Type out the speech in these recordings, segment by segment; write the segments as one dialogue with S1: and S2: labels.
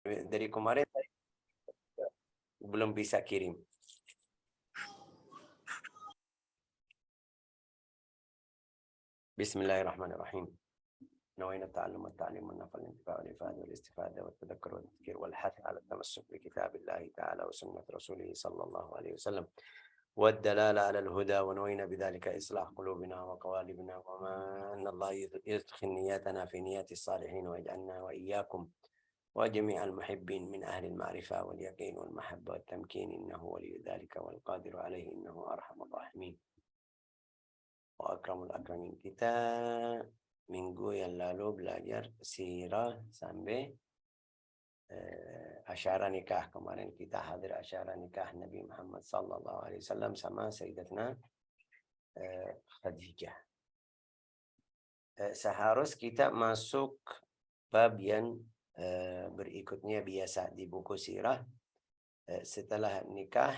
S1: Dari kemarin saya belum bisa kirim. Bismillahirrahmanirrahim. نوينا التعلم والتعليم والنفع والانتفاع والإفادة والاستفادة والتذكر والتذكير والحث على التمسك بكتاب الله تعالى وسنة رسوله صلى الله عليه وسلم والدلالة على الهدى، ونوينا بذلك إصلاح قلوبنا وقوالبنا، وما أن الله يدخل نياتنا في نيات الصالحين ويجعلنا وإياكم وجميع المحبين من أهل المعرفة واليقين والمحبة والتمكين، إنه ولي ذلك والقادر عليه، إنه أرحم الراحمين وأكرم الأكرمين. Kita minggu yang lalu belajar sirah sampai asyara nikah. Kemarin kita hadir asyara nikah Nabi Muhammad sallallahu alaihi wasallam sama Sayyidatna Khadijah. Seharus kita masuk bab yang berikutnya biasa di buku sirah. Setelah nikah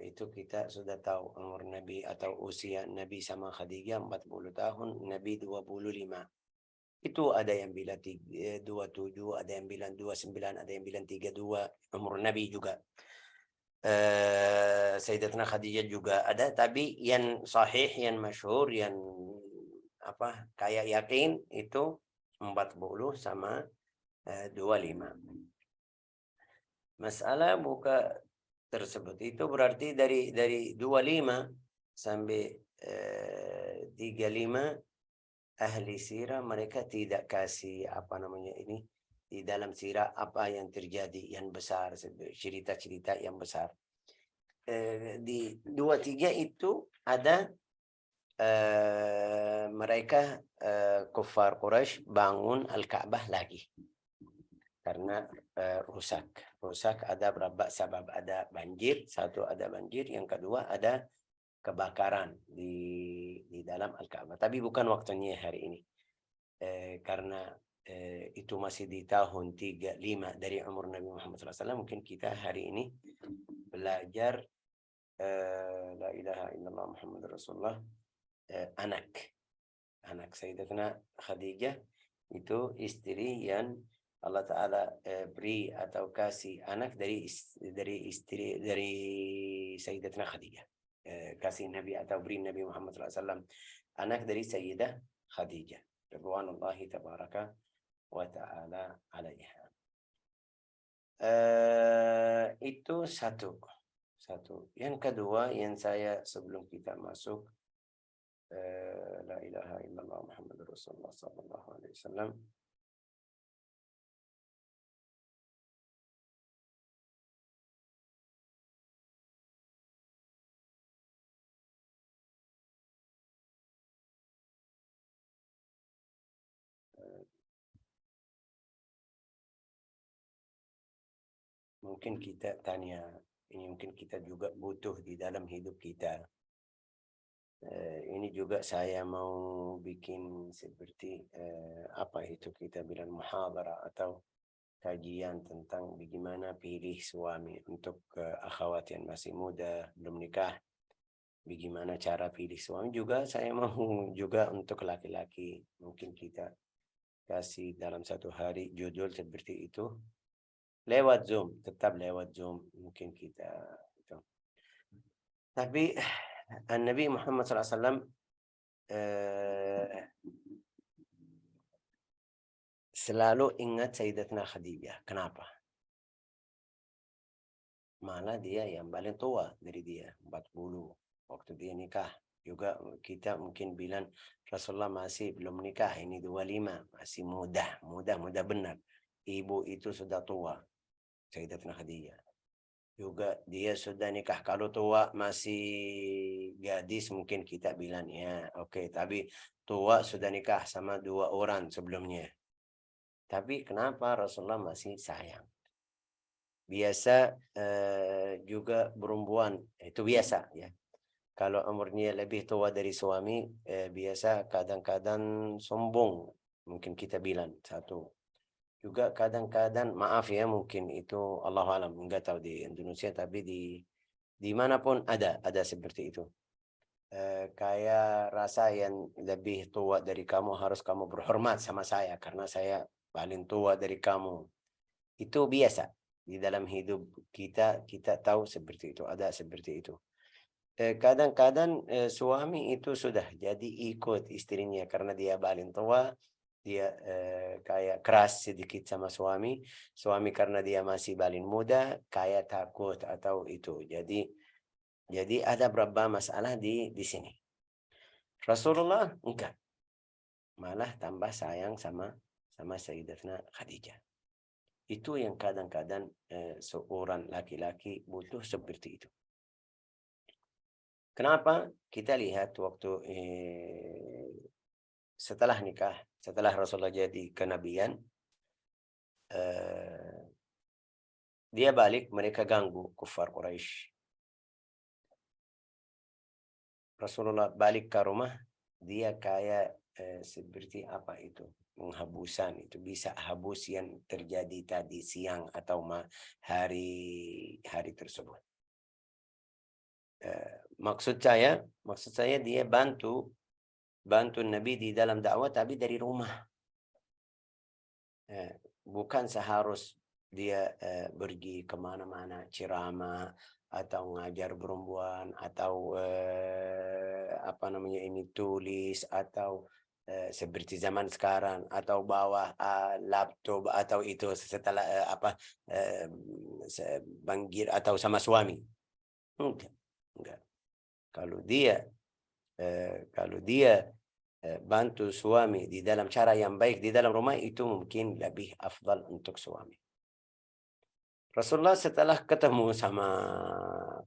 S1: itu kita sudah tahu umur Nabi atau usia Nabi sama Khadijah 40 tahun, Nabi 25. Itu ada yang bilang 27, ada yang bilang 29, ada yang bilang 32. Umur Nabi juga. Sayyidatuna Khadijah juga ada, tapi yang sahih, yang masyhur, yang kayak yakin itu 40 sama 25. Masalah buka tersebut itu berarti dari 25 sampai 35 ahli sirah mereka tidak kasih ini di dalam sirah apa yang terjadi yang besar, cerita-cerita yang besar. Di 23 itu ada mereka kuffar Quraisy bangun Al-Ka'bah lagi karena rusak. Ada berapa sebab, ada banjir, satu ada banjir, yang kedua ada kebakaran di dalam Al-Ka'bah, tapi bukan waktunya hari ini karena itu masih di tahun 35 dari umur Nabi Muhammad SAW. Mungkin kita hari ini belajar la ilaha illallah Muhammad Rasulullah, anak Sayyidatuna Khadijah itu istri yang Allah Ta'ala beri atau kasih anak dari Sayyidatuna Khadijah. Kasih Nabi atau beri Nabi Muhammad SAW anak dari Sayyidah Khadijah radhiyallahu tabaraka wa ta'ala alaiha. Itu satu. Yang kedua yang saya sebelum kita masuk la ilaha illallah Muhammad Rasulullah sallallahu alaihi wasallam, mungkin kita tanya, ini mungkin kita juga butuh di dalam hidup kita. Ini juga saya mau bikin seperti apa itu kita bilang muhadharah atau kajian tentang bagaimana pilih suami untuk akhwat yang masih muda belum nikah. Bagaimana cara pilih suami juga saya mau juga untuk laki-laki. Mungkin kita kasih dalam satu hari judul seperti itu. Lewat Zoom, tetap lewat Zoom mungkin kita itu. Tapi Nabi Muhammad SAW selalu ingat Sayyidatuna Khadijah. Kenapa? Malah dia yang paling tua dari dia, 40 waktu dia nikah. Juga kita mungkin bilang Rasulullah masih belum nikah, ini 25, masih muda benar. Ibu itu sudah tua, Sayyidatuna Khadijah. Juga dia sudah nikah, kalau tua masih gadis mungkin kita bilang ya oke, tapi tua sudah nikah sama 2 orang sebelumnya. Tapi kenapa Rasulullah masih sayang? Biasa juga perempuan itu biasa ya. Kalau umurnya lebih tua dari suami, biasa kadang-kadang sombong, mungkin kita bilang satu. Juga kadang-kadang maaf ya, mungkin itu Allahu alam, enggak tahu di Indonesia, tapi di manapun ada seperti itu. Kayak rasa yang lebih tua dari kamu harus kamu berhormat sama saya karena saya paling tua dari kamu. Itu biasa di dalam hidup kita, kita tahu seperti itu, ada seperti itu. Kadang-kadang suami itu sudah jadi ikut istrinya karena dia paling tua, dia kayak keras sedikit sama suami, suami karena dia masih paling muda, kayak takut atau itu. Jadi ada beberapa masalah di sini. Rasulullah enggak, malah tambah sayang sama Sayyidatuna Khadijah. Itu yang kadang-kadang seorang laki-laki butuh seperti itu. Kenapa? Kita lihat waktu setelah nikah, setelah Rasulullah jadi kenabian, eh, dia balik, mereka ganggu kufar Quraisy. Rasulullah balik ke rumah, dia kayak seperti apa itu? Penghabusan, itu bisa habus yang terjadi tadi siang atau hari tersebut. Maksud saya dia bantu Nabi di dalam dakwah tapi dari rumah. Bukan seharus dia pergi kemana-mana ceramah atau ngajar perempuan atau apa namanya ini tulis atau seperti zaman sekarang atau bawa laptop atau itu setelah banggir atau sama suami. Enggak. Kalau dia bantu suami di dalam cara yang baik di dalam rumah, itu mungkin lebih afdal untuk suami. Rasulullah setelah ketemu sama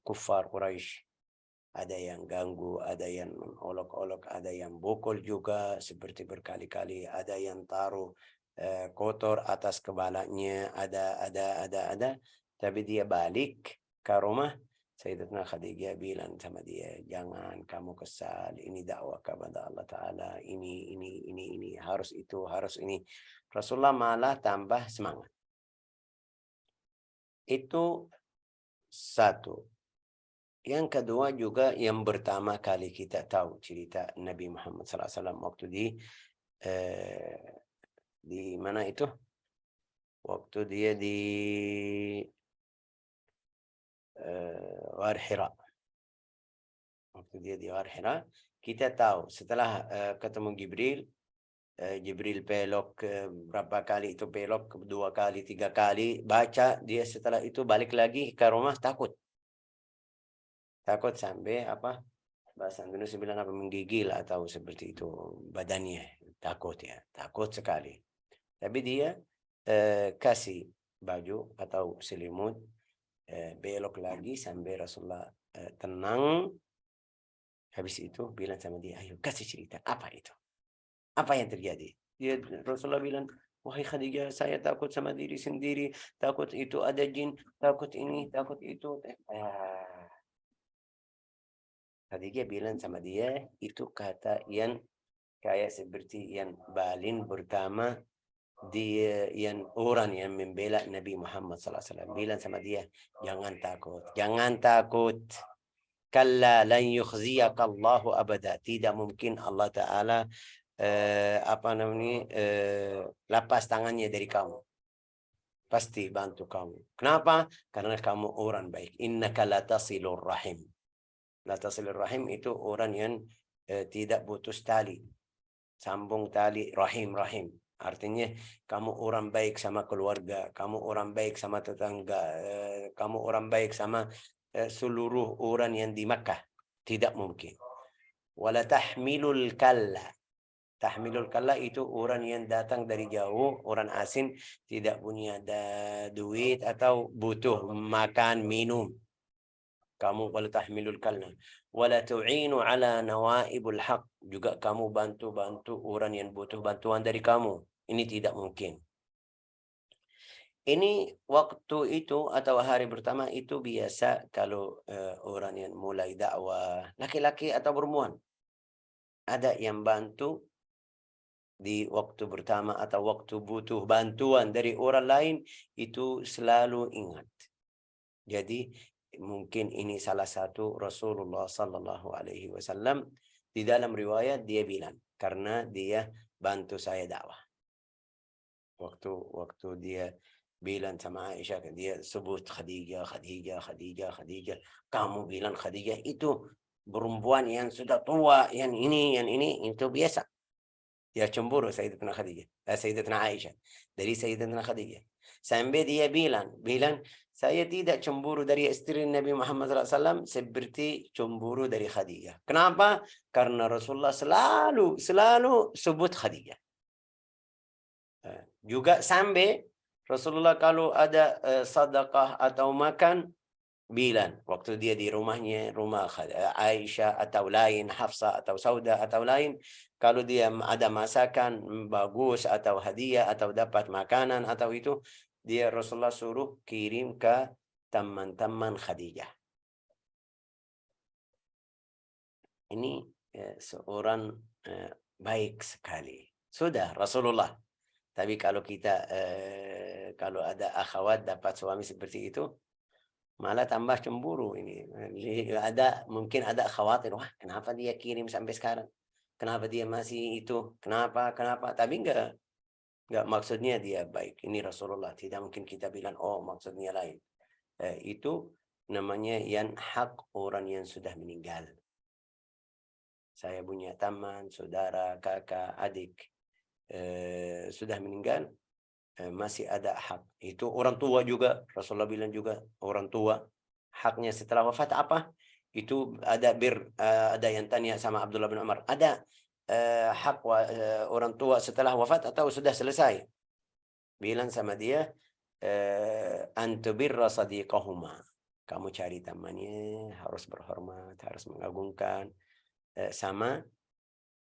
S1: kufar Quraisy, ada yang ganggu, ada yang olok-olok, ada yang bokol juga seperti berkali-kali, ada yang taruh kotor atas kepalanya, ada. Tapi dia balik ke rumah, Sayyidatuna Khadijah bilang sama dia, jangan kamu kesal, ini dakwah kepada Allah Ta'ala, ini, harus itu, harus ini. Rasulullah malah tambah semangat. Itu satu. Yang kedua juga yang pertama kali kita tahu cerita Nabi Muhammad SAW waktu di mana itu? Waktu dia di Ghar Hira. Waktu dia di Ghar Hira, kita tahu setelah ketemu Jibril pelok berapa kali itu pelok, 2 kali, 3 kali baca, dia setelah itu balik lagi ke rumah takut sampai apa bahasa Indonesia bilang apa, menggigil atau seperti itu badannya, takut sekali. Tapi dia kasih baju atau selimut, belok lagi sampai Rasulullah tenang. Habis itu bilang sama dia, ayo kasih cerita, apa itu? Apa yang terjadi? Rasulullah bilang, wahai Khadijah, saya takut sama diri sendiri, takut itu ada jin, takut ini, takut itu. Khadijah bilang sama dia, itu kata yang kayak seperti yang paling pertama dia, yang orang yang membela Nabi Muhammad SAW bilang sama dia, jangan takut. Kalla lan yukhziyaka Allahu abada. Tidak mungkin Allah Ta'ala lepas tangannya dari kamu. Pasti bantu kamu. Kenapa? Karena kamu orang baik. Innaka latasilur rahim. Latasilur rahim itu orang yang tidak putus tali. Sambung tali rahim. Artinya kamu orang baik sama keluarga, kamu orang baik sama tetangga, kamu orang baik sama seluruh orang yang di Makkah. Tidak mungkin. Wala tahmilul kalla. Tahmilul kalla itu orang yang datang dari jauh, orang asing, tidak punya duit atau butuh makan, minum. Kamu wala tahmilul kalla. Wala tu'inu ala nawaibul haq. Juga kamu bantu orang yang butuh bantuan dari kamu. Ini tidak mungkin. Ini waktu itu atau hari pertama itu biasa kalau orang yang mulai dakwah, laki-laki atau perempuan, ada yang bantu di waktu pertama atau waktu butuh bantuan dari orang lain, itu selalu ingat. Jadi mungkin ini salah satu Rasulullah Sallallahu Alaihi Wasallam di dalam riwayat dia bilang, karena dia bantu saya dakwah. Waktu dia bilang sama Aisyah, dia sebut Khadijah, Khadijah, Khadijah, Khadijah. Kamu bilang Khadijah itu perempuan yang sudah tua, yang ini itu biasa. Dia cemburu Sayyidatuna Khadijah, Sayyidatuna Aisyah dari Sayyidatuna Khadijah. Sampai dia bilang, saya tidak cemburu dari istri Nabi Muhammad SAW seperti cemburu dari Khadijah. Kenapa? Karena Rasulullah selalu sebut Khadijah. Juga sampai Rasulullah kalau ada sedekah atau makan, bilang waktu dia di rumahnya, rumah Aisyah atau lain, Hafsah atau Sauda atau lain, kalau dia ada masakan bagus atau hadiah atau dapat makanan atau itu, dia Rasulullah suruh kirim ke teman-teman Khadijah. Ini seorang baik sekali. Sudah Rasulullah. Tapi kalau kita kalau ada akhwat dapat suami seperti itu, malah tambah cemburu ini. Mungkin ada khawatir, wah kenapa dia kirim sampai sekarang? Kenapa dia masih itu? Kenapa? Tapi enggak maksudnya dia baik. Ini Rasulullah. Tidak mungkin kita bilang, oh maksudnya lain. Itu namanya yang hak orang yang sudah meninggal. Saya punya teman, saudara, kakak, adik sudah meninggal, masih ada hak. Itu orang tua juga, Rasulullah bilang juga, orang tua haknya setelah wafat apa? Itu ada ada yang tanya sama Abdullah bin Umar, ada hak orang tua setelah wafat atau sudah selesai? Bilang sama dia, antubirra sadiqahuma. Kamu cari temannya, harus berhormat, harus mengagungkan, sama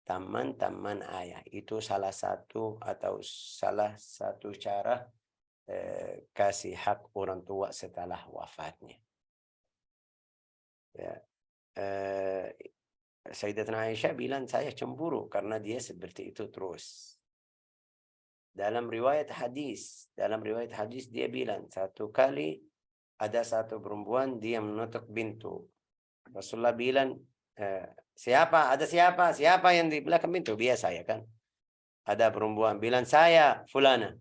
S1: teman-teman ayah. Itu salah satu cara kasih hak orang tua setelah wafatnya. Ya. Sayyidatuna Aisyah bilang, saya cemburu karena dia seperti itu terus. Dalam riwayat hadis dia bilang, satu kali ada satu perempuan dia menutup pintu. Rasulullah bilang, siapa yang di belakang pintu? Biasa ya kan. Ada perempuan bilang, saya fulana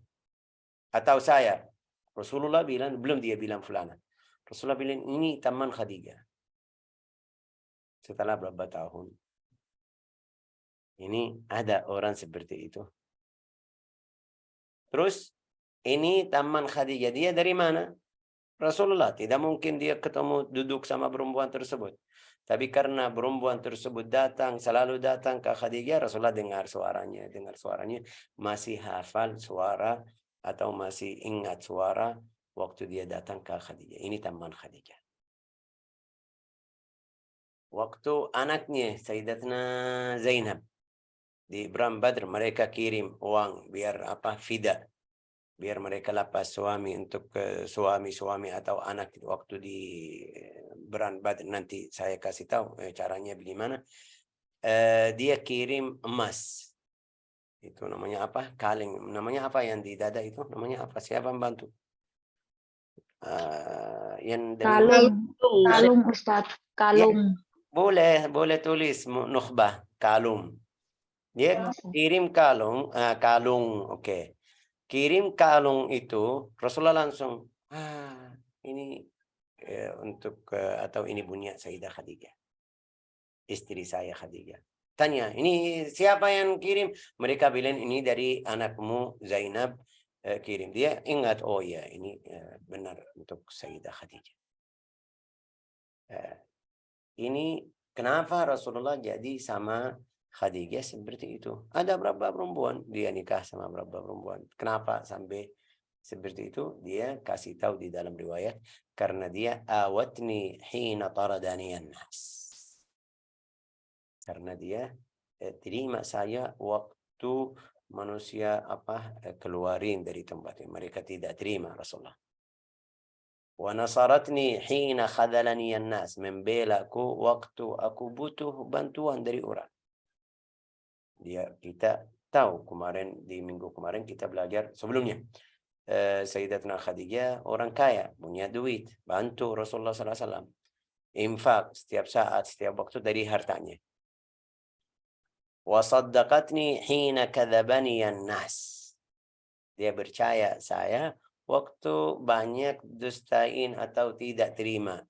S1: atau saya. Rasulullah bilang, belum dia bilang fulana. Rasulullah bilang, ini teman Khadijah. Setelah berapa tahun, ini ada orang seperti itu. Terus ini teman Khadijah, dia dari mana? Rasulullah. Tidak mungkin dia ketemu duduk sama perempuan tersebut. Tapi karena perempuan tersebut selalu datang ke Khadijah, Rasulullah dengar suaranya, masih hafal suara atau masih ingat suara waktu dia datang ke Khadijah. Ini teman Khadijah. Waktu anaknya Sayyidatuna Zainab di Perang Badr, mereka kirim uang biar fida, biar mereka lepas suami untuk suami atau anak waktu di Perang Badr. Nanti saya kasih tahu caranya bagaimana. Dia kirim emas. Itu namanya apa? Kaleng. Namanya apa yang di dada itu? Namanya apa? Siapa membantu? Yang
S2: kalung Ustadz, kalung.
S1: Ya, boleh tulis nukhbah, kalung. Dia kirim kalung, oke. Kirim kalung itu, Rasulullah langsung, ini untuk atau ini punya Sayyidah Khadijah, istri saya Khadijah. Tanya, ini siapa yang kirim? Mereka bilang ini dari anakmu Zainab kirim. Dia ingat, oh ya ini benar untuk Sayyidah Khadijah. Ini kenapa Rasulullah jadi sama Khadijah seperti itu? Ada berapa perempuan dia nikah sama berapa perempuan? Kenapa sampai seperti itu? Dia kasih tahu di dalam riwayat, karena dia awatni hina taradaniyan nas. Karena dia terima saya waktu manusia keluarin dari tempatnya. Mereka tidak terima Rasulullah. Wa nasaratni hina khadalani an-nas, membelaku waktu aku butuh bantuan dari orang. Kita tahu kemarin, di minggu kemarin kita belajar sebelumnya, Sayyidatuna Khadijah orang kaya, punya duit, bantu Rasulullah SAW, infak setiap saat, setiap waktu dari hartanya. Wa saddaqatni hina kadzabani an-nas, dia percaya saya waktu banyak dustain atau tidak terima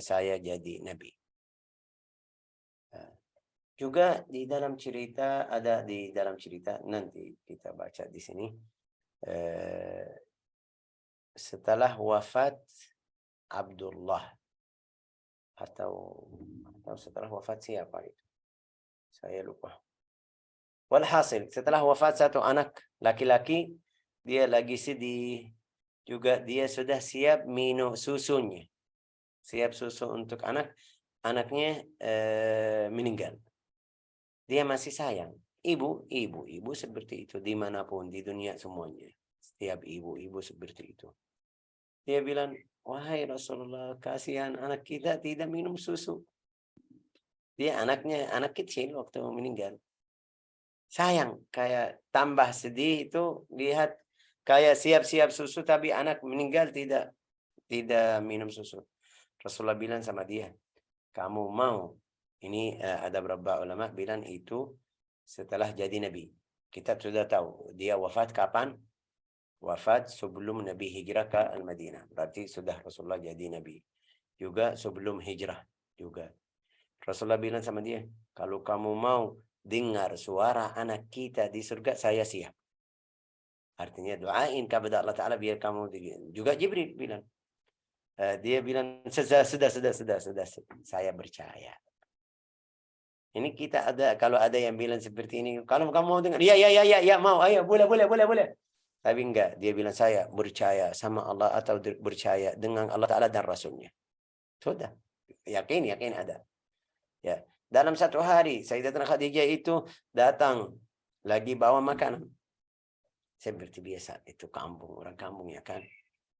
S1: saya jadi nabi. Juga di dalam cerita, ada di dalam cerita, nanti kita baca di sini, setelah wafat Abdullah, atau setelah wafat siapa itu, saya lupa. Walhasil, setelah wafat satu anak laki-laki, dia lagi sedih, juga dia sudah siap minum susunya, siap susu untuk anaknya meninggal. Dia masih sayang. Ibu seperti itu dimanapun di dunia semuanya. Setiap ibu seperti itu. Dia bilang, wahai Rasulullah, kasihan anak kita tidak minum susu. Dia anak kecil waktu meninggal. Sayang, kayak tambah sedih itu lihat kayak siap-siap susu tapi anak meninggal tidak minum susu. Rasulullah bilang sama dia, kamu mau, ini ada beberapa ulama bilang itu setelah jadi nabi. Kita sudah tahu dia wafat kapan? Wafat sebelum Nabi hijrah ke Al-Madinah. Berarti sudah Rasulullah jadi nabi. Juga sebelum hijrah juga. Rasulullah bilang sama dia, kalau kamu mau dengar suara anak kita di surga, saya siap. Artinya doain kepada Allah Ta'ala biar kamu. Juga Jibril bilang. Dia bilang, sudah, saya percaya. Ini kita ada, kalau ada yang bilang seperti ini, kalau kamu mau dengar, ya mau, ayo, boleh. Tapi enggak, dia bilang saya percaya sama Allah atau percaya dengan Allah Ta'ala dan Rasulnya. Sudah, yakin ada. Ya, dalam satu hari Sayyidatina Khadijah itu datang lagi bawa makanan. Seperti biasa, itu kampung, orang kampung ya kan.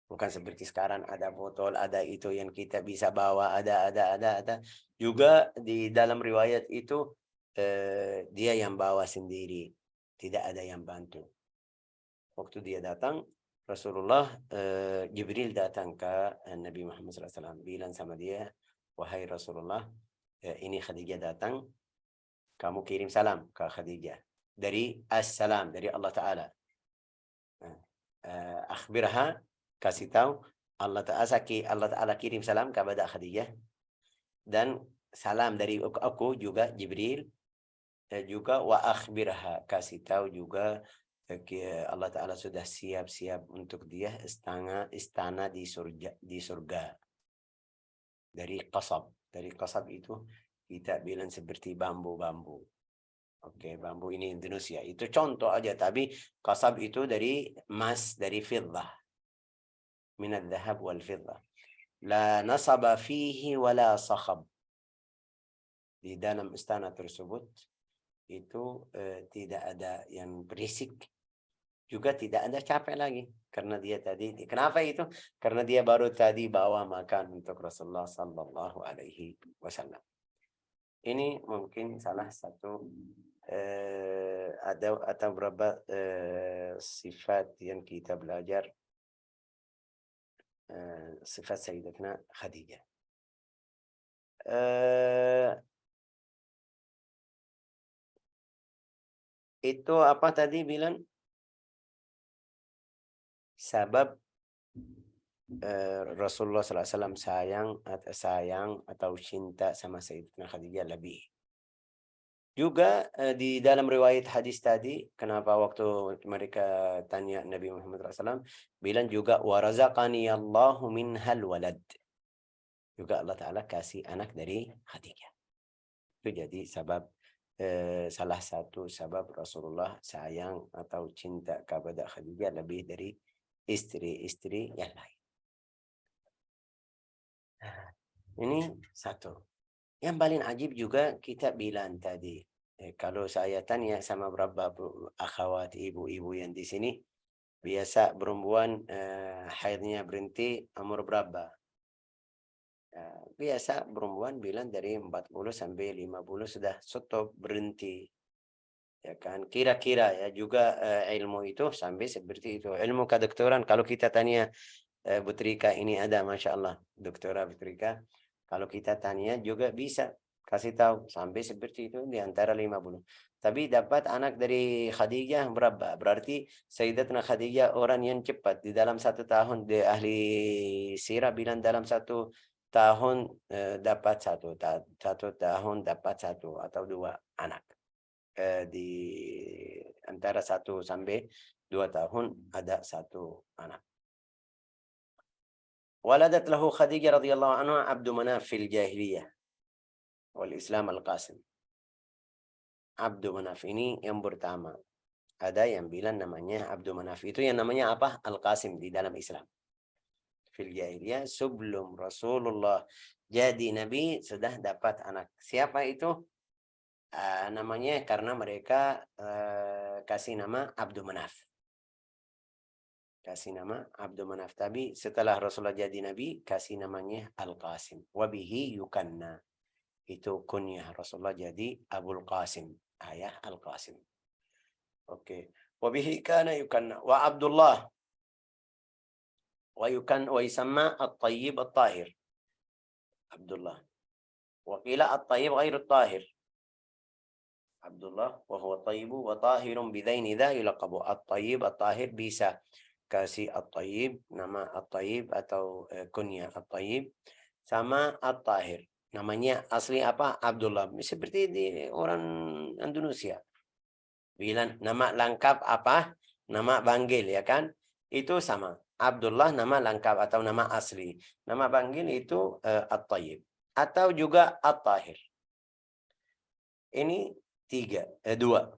S1: Bukan seperti sekarang ada botol, ada itu yang kita bisa bawa, ada. Juga di dalam riwayat itu dia yang bawa sendiri, tidak ada yang bantu. Waktu dia datang, Rasulullah, Jibril datang ke Nabi Muhammad SAW, bilang sama dia, wahai Rasulullah, ini Khadijah datang, kamu kirim salam ke Khadijah dari Assalam, dari Allah Ta'ala. Akhbirha, kasih tahu Allah Ta'ala kirim salam kepada Khadijah, dan salam dari aku juga Jibril, juga wa akhbirha, kasih tahu juga Allah Ta'ala sudah siap-siap untuk dia istana di surga dari qasab. Dari qasab itu kita bilang seperti bambu-bambu. Oke, bambu ini Indonesia. Itu contoh aja, tapi qasab itu dari emas, dari fiddah. Minad dhahab wal fiddah. La nasaba fihi wala sakhab. Di dalam istana tersebut itu tidak ada yang berisik, juga tidak ada capek lagi. Karena dia tadi, kenapa itu? Karena dia baru tadi bawa makan untuk Rasulullah Sallallahu Alaihi Wasallam. Ini mungkin salah satu ada atau beberapa sifat yang kita belajar, sifat Sayyidatina Khadijah. Itu apa tadi bilang? Sebab Rasulullah SAW sayang atau cinta sama Sayyidatina Khadijah lebih. Juga di dalam riwayat hadis tadi, kenapa waktu mereka tanya Nabi Muhammad SAW, bilang juga warazaqani Allahu minhal walad. Juga Allah Ta'ala kasih anak dari Khadijah. Itu jadi sebab, salah satu sebab Rasulullah sayang atau cinta kepada Khadijah lebih dari istri-istri yang lain. Ini satu. Yang paling ajib juga kita bilang tadi, kalau saya tanya sama beberapa akhwat, ibu-ibu yang di sini, biasa perempuan haidnya berhenti umur berapa? Biasa perempuan bilang dari 40 sampai 50 sudah stop, berhenti. Ya kan, kira-kira ya juga ilmu itu sampai seperti itu. Ilmu kedokteran, kalau kita tanya Butrika ini ada, Masya Allah, Doktora Butrika. Kalau kita tanya juga bisa kasih tahu sampai seperti itu di antara 50. Tapi dapat anak dari Khadijah berapa? Berarti Sayyidatuna Khadijah orang yang cepat. Di dalam 1 tahun, di ahli sirah bilang dalam 1 tahun dapat 1 tahun dapat 1 atau 2 anak. Di antara 1 sampai 2 tahun ada 1 anak. Waladat lahu Khadijah radhiyallahu anha Abdu Manaf fil jahiliyah wal Islam al-Qasim. Abdu Manaf ini yang pertama. Ada yang bilang namanya Abdu Manaf. Itu yang namanya apa? Al-Qasim di dalam Islam. Fil jahiliyah sebelum Rasulullah jadi Nabi sudah dapat anak. Siapa itu? Namanya karena mereka kasih nama Abdu Manaf. Kasih nama Abdu Manaf. Tapi setelah Rasulullah jadi Nabi, kasih namanya Al-Qasim. Wabihi yukanna. Itu kunyah Rasulullah jadi Abul Qasim. Ayah Al-Qasim. Oke. Wabihi kana yukanna. Wa Abdullah. Wa yusamma At-Tayyib At-Tahir. Abdullah. Wa qila At-Tayyib ghairu At-Tahir. Abdullah wa huwa tayyibu wa tahirun bidaini dha yulaqabu. At-Tayyib At-Tahir bisa kasih At-Tayyib, nama At-Tayyib atau kunyah At-Tayyib sama At-Tahir. Namanya asli apa? Abdullah. Seperti di orang Indonesia. Bilang nama lengkap apa? Nama panggil, ya kan? Itu sama. Abdullah nama lengkap atau nama asli. Nama panggil itu At-Tayyib. Atau juga At-Tahir. Ini dua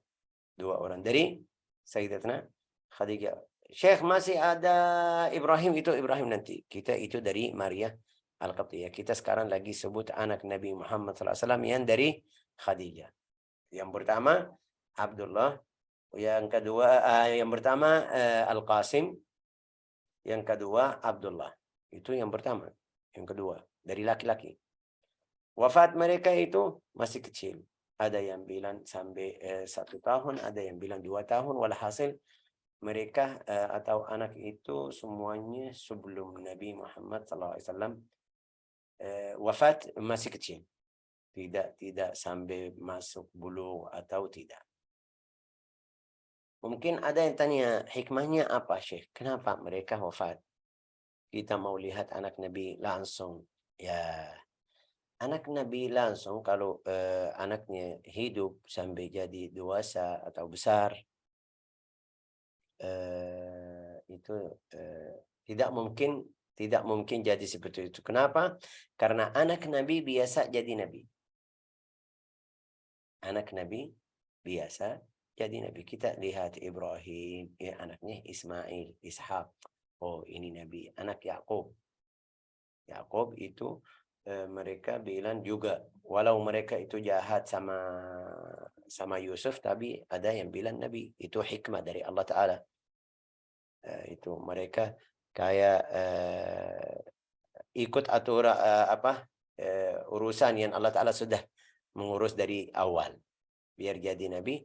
S1: orang dari Sayyidatuna Khadijah. Syekh masih ada Ibrahim, itu Ibrahim nanti. Kita itu dari Maria Al-Qibtiyah. Kita sekarang lagi sebut anak Nabi Muhammad SAW yang dari Khadijah. Yang pertama Abdullah, yang kedua yang pertama Al-Qasim, yang kedua Abdullah. Itu yang pertama. Yang kedua dari laki-laki. Wafat mereka itu masih kecil. Ada yang bilang sampai 1 tahun, ada yang bilang 2 tahun. Walhasil mereka atau anak itu semuanya sebelum Nabi Muhammad SAW wafat masih kecil. Tidak sampai masuk bulugh atau tidak. Mungkin ada yang tanya, hikmahnya apa, Syekh? Kenapa mereka wafat? Kita mau lihat anak Nabi langsung. Ya, anak Nabi langsung kalau anaknya hidup sampai jadi dewasa atau besar, itu tidak mungkin jadi seperti itu. Kenapa? Karena anak Nabi biasa jadi Nabi. Anak Nabi biasa jadi Nabi. Kita lihat Ibrahim, ya, anaknya Ismail, Ishak. Oh, ini Nabi. Anak Yakub. Yakub itu mereka bilang juga, walau mereka itu jahat sama Yusuf, tapi ada yang bilang Nabi. Itu hikmah dari Allah Ta'ala. Itu mereka kayak ikut aturan urusan yang Allah Ta'ala sudah mengurus dari awal. Biar jadi Nabi,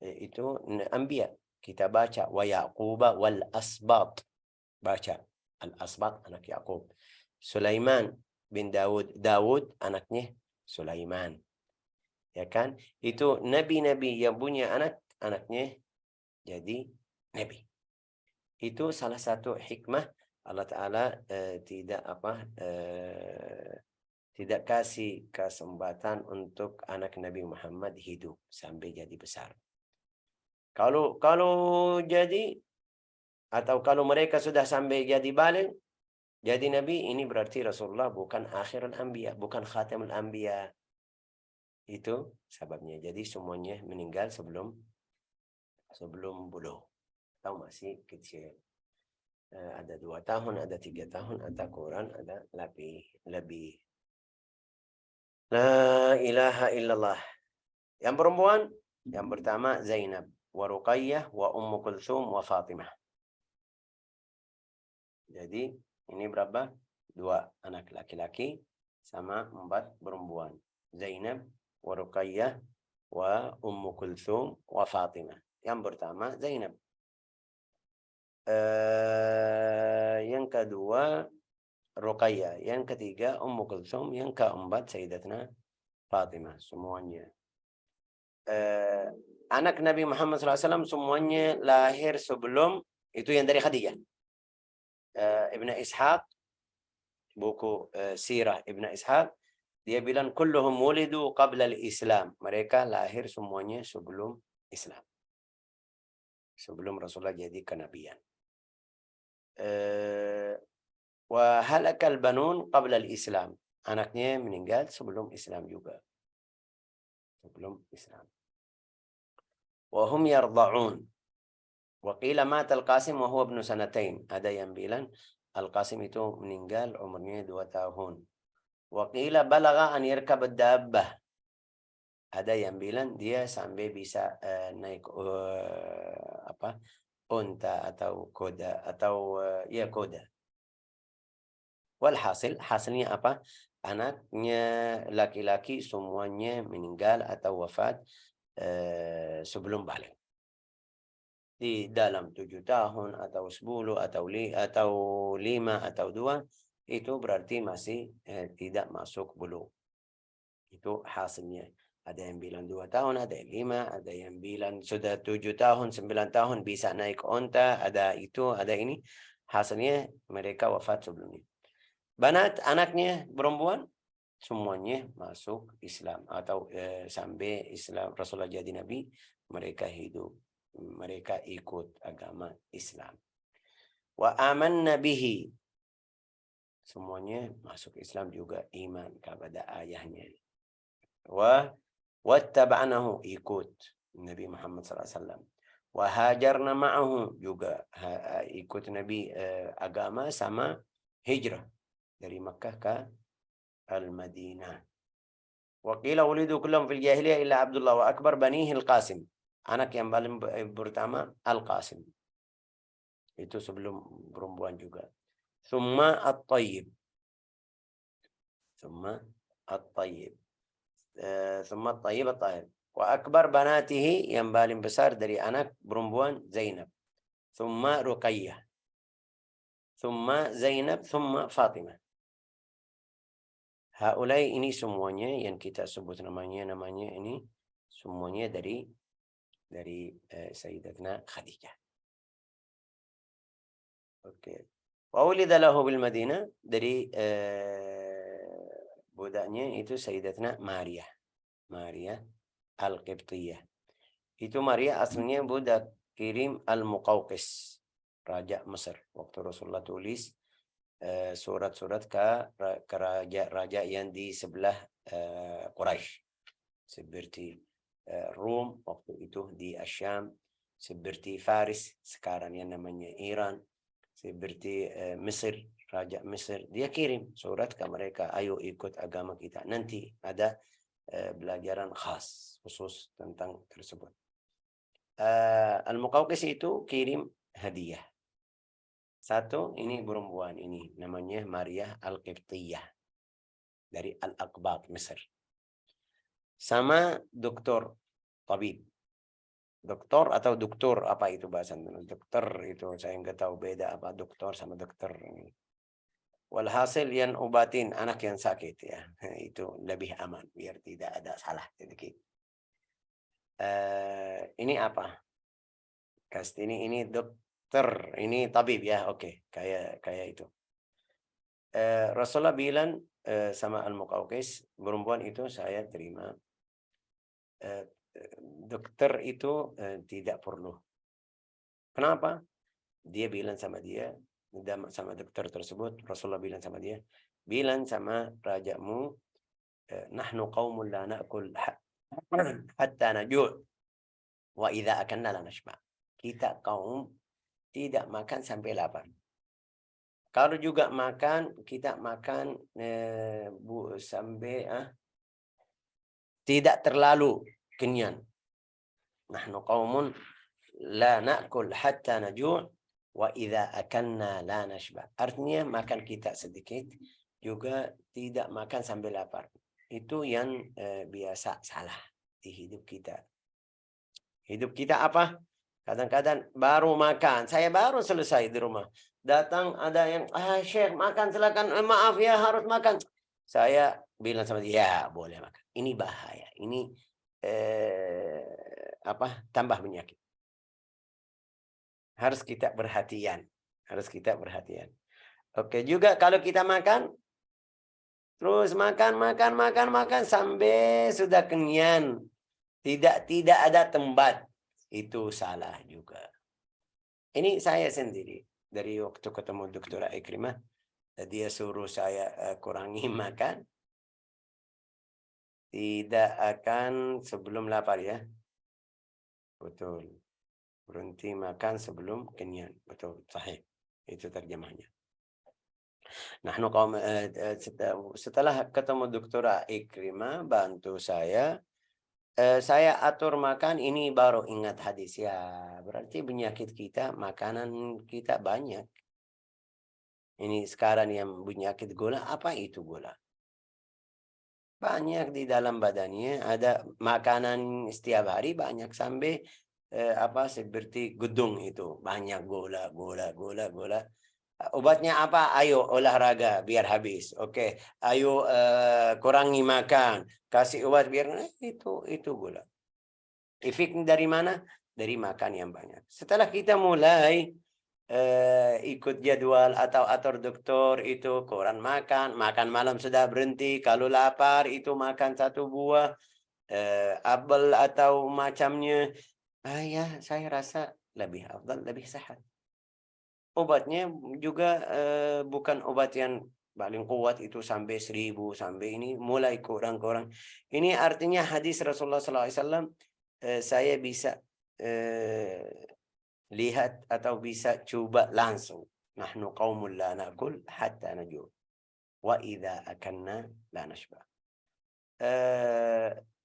S1: itu Anbiya. Kita baca, wa Yaquba wal asbat. Baca, al-asbat anak Yaqub. Sulaiman bin Daud. Daud anaknya Sulaiman. Ya kan? Itu nabi-nabi yang punya anaknya jadi nabi. Itu salah satu hikmah Allah Ta'ala tidak kasih kesempatan untuk anak Nabi Muhammad hidup sampai jadi besar. Kalau jadi atau kalau mereka sudah sampai jadi balik, jadi Nabi, ini berarti Rasulullah bukan akhirul anbiya, bukan khatamul anbiya. Itu sebabnya. Jadi semuanya meninggal sebelum bulugh. Atau masih kecil. Ada 2 tahun, ada 3 tahun, ada Quran, ada lebih. La ilaha illallah. Yang perempuan, yang pertama Zainab, wa Ruqayyah, wa Ummu Kulthum, wa Fatimah. Jadi ini berapa? 2 anak laki-laki sama 4 perempuan. Zainab, wa Ruqayyah, wa Ummu Kulthum, wa Fatimah. Yang pertama Zainab. Yang kedua Ruqayyah. Yang ketiga Ummu Kulthum. Yang keempat Sayyidatuna Fatimah. Semuanya. anak Nabi Muhammad SAW semuanya lahir sebelum, itu yang dari Khadijah. Ibn Ishaq, buku Sirah Ibn Ishaq, dia bilang kulluhum wulidu qabla al-Islam. Mereka lahir semuanya sebelum Islam. Sebelum Rasulullah jadi kenabian. Wa halakal banun qabla al-Islam. Anaknya meninggal sebelum Islam juga. Sebelum Islam. Wa hum yarda'un. Wa qila mata al-Qasim wa huwa ibnu sanatain. Ada yang bilang Al-Qasim itu meninggal umurnya 2 tahun. Wa qila balagha an yarkab ad-dabbah. Ada yang bilang dia sampai bisa naik unta atau kuda atau ya kuda. Walhasil, hasilnya apa? Anaknya laki-laki semuanya meninggal atau wafat sebelum balik. Di dalam 7 tahun atau 10 atau 5 atau 2, itu berarti masih tidak masuk bulu. Itu hasilnya. Ada yang bilang 2 tahun, ada yang 5, ada yang bilang sudah 7 tahun, 9 tahun bisa naik onta, ada itu, ada ini. Hasilnya mereka wafat sebelumnya. Banat anaknya perempuan semuanya masuk Islam atau sampai Islam Rasulullah jadi nabi, mereka hidup, mereka ikut agama Islam. Wa amanna bihi, semuanya masuk Islam juga iman kepada ayahnya. Wa wattaba'nahu, ikut Nabi Muhammad SAW. Wa hajarna ma'ahu, juga ikut Nabi agama sama hijrah dari Makkah ke Al-Madinah. Wa qila wulidu kullum fil jahiliyah illa Abdullah wa akbar banihi Al-Qasim. Anak yang paling pertama Al-Qasim. Itu sebelum perempuan juga. Thumma At-Tayyib. Thumma At-Tayyib. Thumma At-Tayyib At-Tayyib. Wa akbar banatihi, yang paling besar dari anak perempuan Zainab. Thumma Ruqayyah. Thumma Zainab. Thumma Fatimah. Haulai, ini semuanya yang kita sebut namanya ini semuanya dari Sayyidatuna Khadijah. Oke. Wa ulida lahu bil Madinah, dari budaknya itu Sayyidatuna Maria Al-Qibtiyah. Itu Maria aslinya budak kirim Al-Muqawqis, raja Mesir. Waktu Rasulullah tulis surat-surat ke raja yang di sebelah Quraisy, seperti Rum waktu itu di Asyam, seperti Faris sekarang yang namanya Iran, seperti Mesir, raja Mesir, dia kirim surat ke mereka, ayo ikut agama kita. Nanti ada pelajaran khas khusus tentang tersebut. Al-Muqawqis itu kirim hadiah. Satu, ini perempuan ini namanya Maria Al-Qibtiyah dari Al-Aqbat, Mesir. Sama doktor, tabib. Doktor atau doktor, apa itu bahasa dokter itu saya nggak tahu beda apa doktor sama dokter. Walhasil yang obatin anak yang sakit ya, itu lebih aman biar tidak ada salah sedikit. Ini apa? Kastini ini dokter, ini tabib ya, oke, kayak itu. Rasulullah bilang sama Al-Muqawqis, perempuan itu saya terima. Dokter itu tidak perlu. Kenapa? Dia bilang sama dia, sama dokter tersebut, Rasulullah bilang sama dia, bilang sama rajamu, nahnu qaumun la na'kul hatta najul wa idza akanna la nashba. Kita kaum tidak makan sampai lapar. Kalau juga makan, kita makan sampai tidak terlalu kenyang. Nahnu qaumun la na'kul hatta najul wa idza akanna la nashba. Artinya makan kita sedikit, juga tidak makan sampai lapar. Itu yang biasa salah di hidup kita. Hidup kita apa? Kadang-kadang baru makan. Saya baru selesai di rumah. Datang ada yang, Syekh makan silakan. Maaf ya harus makan. Saya bilang sama dia, ya boleh makan. Ini bahaya. Ini tambah penyakit. Harus kita perhatian. Oke, juga kalau kita makan, terus makan sampai sudah kenyang. Tidak ada tempat. Itu salah juga. Ini saya sendiri. Dari waktu ketemu Dr. Ikrimah, dia suruh saya kurangi makan. Tidak akan sebelum lapar ya. Betul. Berhenti makan sebelum kenyang. Betul, sahih. Itu terjemahnya. Setelah ketemu Dr. Ikrimah, bantu saya atur makan, ini baru ingat hadis ya. Berarti penyakit kita, makanan kita banyak. Ini sekarang yang penyakit gula, apa itu gula? Banyak di dalam badannya, ada makanan setiap hari banyak sampai seperti gedung itu. Banyak gula. Obatnya apa? Ayo olahraga biar habis. Oke, ayo kurangi makan, kasih obat biar itu gula. Efeknya dari mana? Dari makan yang banyak. Setelah kita mulai ikut jadwal atau atur dokter, itu kurang makan malam sudah berhenti. Kalau lapar itu makan 1 buah apel atau macamnya. Ya, saya rasa lebih afdal, lebih sehat. Obatnya juga bukan obat yang paling kuat itu sampai 1000, sampai ini mulai kurang. Ini artinya hadis Rasulullah SAW saya bisa lihat atau bisa coba langsung. Nahnu qaumun la na'kul hatta najur. Wa idza akanna la nashba.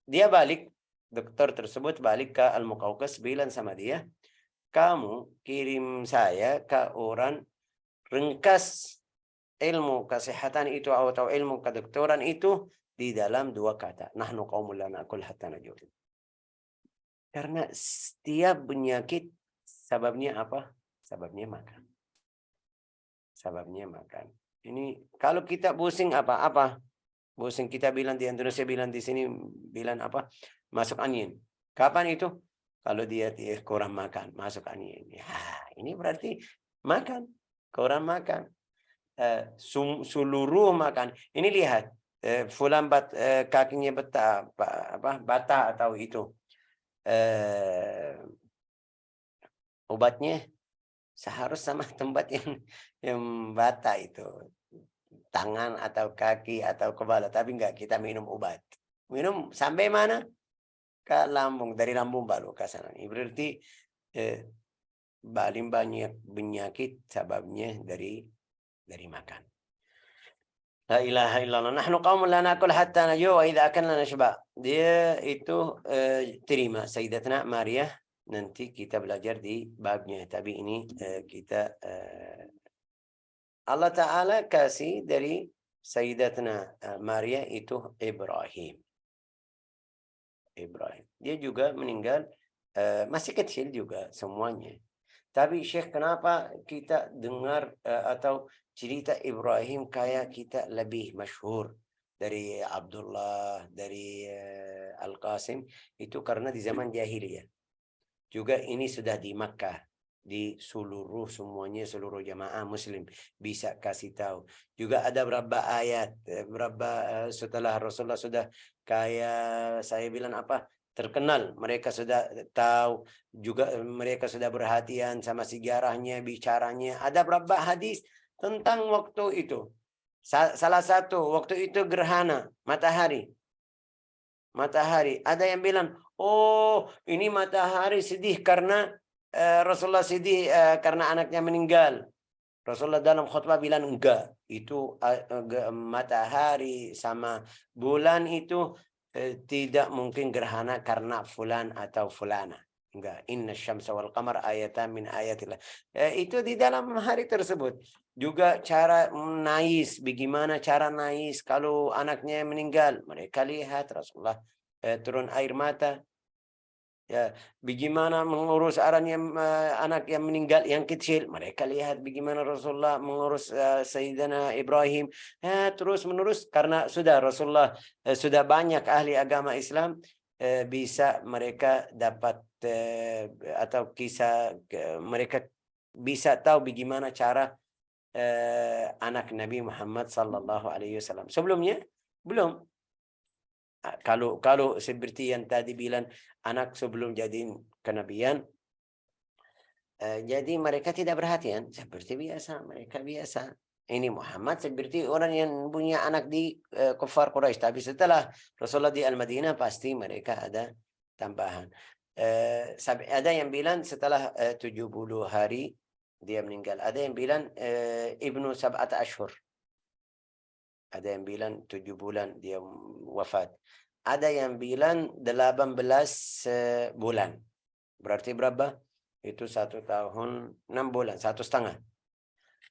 S1: Dia balik, dokter tersebut balik ke Al-Muqawqas, bilang sama dia, kamu kirim saya ke orang ringkas ilmu kesehatan itu atau ilmu kedokteran itu di dalam 2 kata. Nahnu qaumul la na'kul hatta najur. Karena setiap penyakit sebabnya apa? Sebabnya makan. Ini kalau kita pusing apa? Pusing kita bilang di Indonesia, bilang di sini, bilang apa? Masuk angin. Kapan itu? Kalau dia kurang makan, masuk angin. Ya, ini berarti makan, kurang makan. Seluruh makan. Ini lihat, fulan kakinya bata atau itu. Obatnya seharus sama tempat yang bata itu. Tangan atau kaki atau kepala, tapi enggak, kita minum obat. Minum sampai mana? Ke lambung, dari lambung baru ke sana. Ini berarti paling banyak penyakit sebabnya dari makan. La ilaha illallah. Nahnu qaumun la na'kul hatta najua wa idza akalna nashba. Dia itu terima Sayyidatuna Maria. Nanti kita belajar di babnya, tapi ini kita Allah Ta'ala kasih dari Sayyidatuna Maria itu Ibrahim. Dia juga meninggal masih kecil juga semuanya. Tapi Syekh, kenapa kita dengar atau cerita Ibrahim kayak kita lebih masyhur dari Abdullah, dari Al-Qasim? Itu karena di zaman jahiliyah. Juga ini sudah di Makkah. Di seluruh jamaah muslim bisa kasih tahu. Juga ada berapa ayat, setelah Rasulullah sudah kayak saya bilang terkenal, mereka sudah tahu, juga mereka sudah perhatian sama sejarahnya, bicaranya. Ada berapa hadis tentang waktu itu. Salah satu waktu itu gerhana matahari. Ada yang bilang, oh ini matahari sedih karena Rasulullah sedih karena anaknya meninggal. Rasulullah dalam khutbah bilang enggak, itu matahari sama bulan itu tidak mungkin gerhana karena fulan atau fulana. Enggak. Inna syamsa wal qamar ayatan min ayatillah. Itu di dalam hari tersebut. Juga cara nangis, bagaimana cara nangis kalau anaknya meninggal. Mereka lihat Rasulullah turun air mata. Ya, bagaimana mengurus anak yang meninggal yang kecil. Mereka lihat bagaimana Rasulullah mengurus Sayyidina Ibrahim. Terus menerus, karena sudah Rasulullah sudah banyak ahli agama Islam bisa mereka dapat atau kisah mereka bisa tahu bagaimana cara anak Nabi Muhammad sallallahu alaihi wasallam. Sebelumnya belum. Kalau seperti yang tadi bilang anak sebelum jadi kenabian, jadi mereka tidak perhatian seperti biasa, mereka biasa. Ini Muhammad seperti orang yang punya anak di kufar Quraisy, tapi setelah Rasulullah di Al-Madinah pasti mereka ada tambahan. Ada yang bilang setelah 70 hari dia meninggal. Ada yang bilang ibnu sab'at ashur. Ada yang bilang 7 bulan dia wafat. Ada yang bilang 18 bulan. Berarti berapa? Itu 1 tahun 6 bulan, 1,5.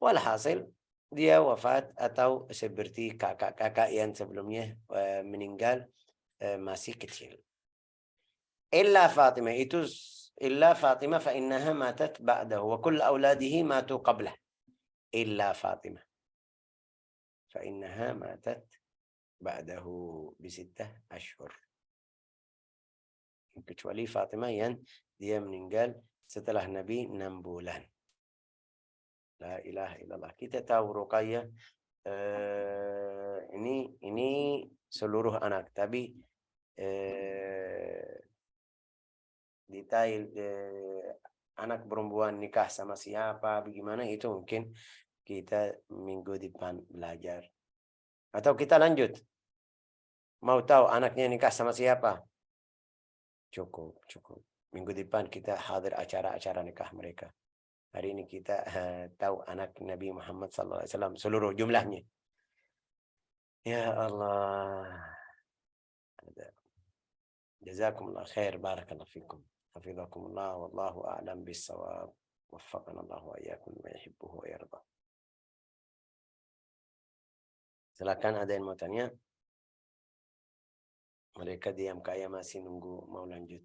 S1: Walhasil dia wafat atau seperti kakak-kakak yang sebelumnya meninggal masih kecil. Illa Fatimah itu illa Fatimah fa innaha matat ba'dahu wa kull auladihi matu qablah. Illa Fatimah fa innaha matat ba'dahu bisittah ashhur. Kecuali Fatimah yang dia meninggal setelah Nabi 6 bulan. La ilaha illallah. Kita tahu Ruqayyah ini seluruh anak, tapi detail anak perempuan nikah sama siapa, bagaimana itu mungkin kita minggu depan belajar. Atau kita lanjut. Mau tahu anaknya nikah sama siapa? Cukup. Minggu depan kita hadir acara-acara nikah mereka. Hari ini kita tahu anak Nabi Muhammad SAW seluruh jumlahnya. Ya Allah. Jazakumullah khair, barakallahu fikum. Hafizakumullah, wallahu a'lam bis-shawab. Waffaqana Allah wa iyyakum wa yuhibbuhu wa yarda. Silakan, ada yang mau tanya? Mereka diam kayak masih nunggu mau lanjut.